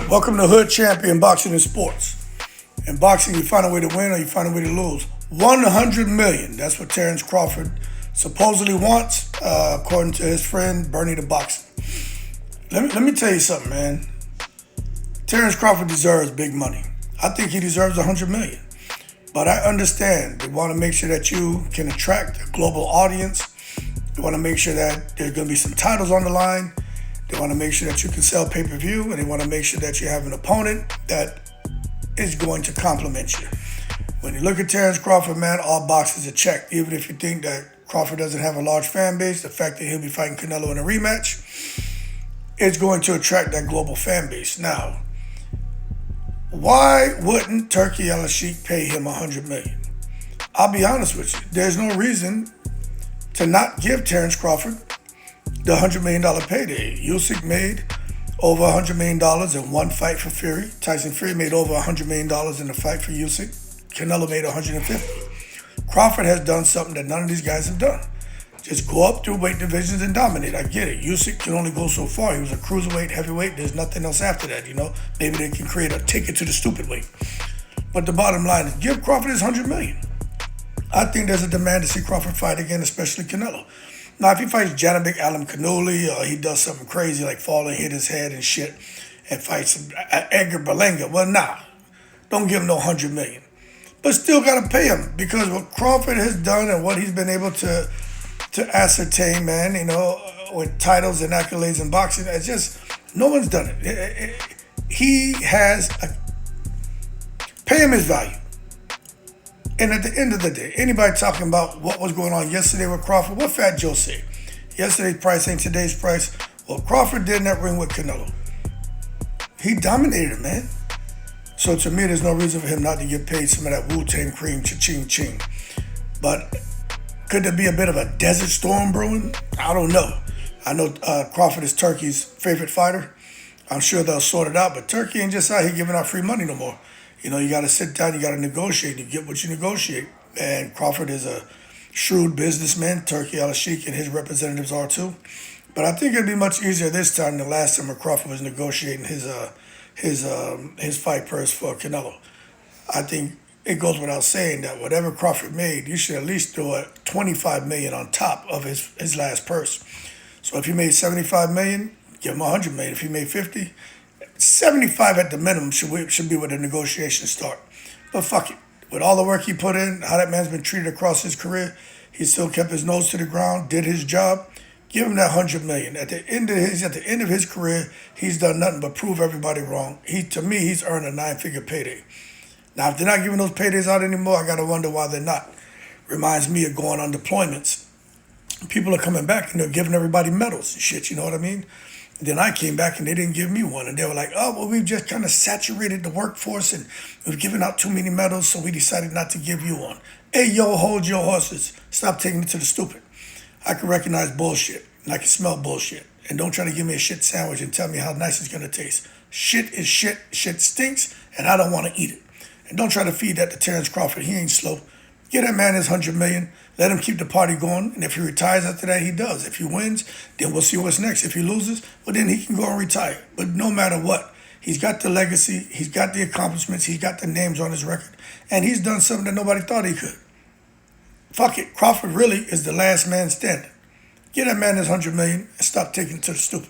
Welcome to Hood Champion Boxing and Sports. In boxing, you find a way to win or you find a way to lose. 100 million. That's what Terence Crawford supposedly wants, according to his friend Bernie the Boxer. Let me tell you something, man. Terence Crawford deserves big money. I think he deserves 100 million. But I understand they want to make sure that you can attract a global audience. They want to make sure that there's going to be some titles on the line. They want to make sure that you can sell pay-per-view, and they want to make sure that you have an opponent that is going to compliment you. When you look at Terence Crawford, man, all boxes are checked. Even if you think that Crawford doesn't have a large fan base, the fact that he'll be fighting Canelo in a rematch is going to attract that global fan base. Now, why wouldn't Turki Al-Sheikh pay him $100 million? I'll be honest with you. There's no reason to not give Terence Crawford the $100 million payday. Usyk made over $100 million in one fight for Fury. Tyson Fury made over $100 million in the fight for Usyk. Canelo made 150. Crawford has done something that none of these guys have done. Just go up through weight divisions and dominate. I get it. Usyk can only go so far. He was a cruiserweight, heavyweight. There's nothing else after that, you know. Maybe they can create a ticket to the stupid weight. But the bottom line is give Crawford his $100 million. I think there's a demand to see Crawford fight again, especially Canelo. Now, if he fights Janabek Alam Kanoli, or he does something crazy like fall and hit his head and shit, and fights Edgar Berlanga, well, nah. Don't give him no $100 million. But still got to pay him, because what Crawford has done and what he's been able to ascertain, man, you know, with titles and accolades in boxing, it's just, no one's done it. He has, pay him his value. And at the end of the day, anybody talking about what was going on yesterday with Crawford, what Fat Joe said? Yesterday's price ain't today's price. Well, Crawford did in that ring with Canelo. He dominated him, man. So to me, there's no reason for him not to get paid some of that Wu-Tang cream, cha-ching, ching. But could there be a bit of a desert storm brewing? I don't know. I know Crawford is Turki's favorite fighter. I'm sure they'll sort it out, but Turki ain't just out here giving out free money no more. You know, you got to sit down, you got to negotiate, you get what you negotiate. And Crawford is a shrewd businessman. Turki Al-Sheikh and his representatives are too. But I think it'd be much easier this time than the last time when Crawford was negotiating his fight purse for Canelo. I think it goes without saying that whatever Crawford made, you should at least throw a $25 million on top of his last purse. So if he made $75 million, give him $100 million. If he made 50, 75 at the minimum should be where the negotiations start. But fuck it. With all the work he put in, how that man's been treated across his career, he still kept his nose to the ground, did his job. Give him that $100 million. At the end of his career, he's done nothing but prove everybody wrong. To me, he's earned a 9-figure payday. Now, if they're not giving those paydays out anymore, I gotta wonder why they're not. Reminds me of going on deployments. People are coming back and they're giving everybody medals and shit, you know what I mean? Then I came back and they didn't give me one. And they were like, oh, well, we've just kind of saturated the workforce and we've given out too many medals, so we decided not to give you one. Hey, yo, hold your horses. Stop taking it to the stupid. I can recognize bullshit and I can smell bullshit. And don't try to give me a shit sandwich and tell me how nice it's going to taste. Shit is shit. Shit stinks and I don't want to eat it. And don't try to feed that to Terence Crawford. He ain't slow. Give that man his $100 million. Let him keep the party going. And if he retires after that, he does. If he wins, then we'll see what's next. If he loses, well, then he can go and retire. But no matter what, he's got the legacy. He's got the accomplishments. He's got the names on his record. And he's done something that nobody thought he could. Fuck it. Crawford really is the last man standing. Give that man his $100 million and stop taking it to the stupid.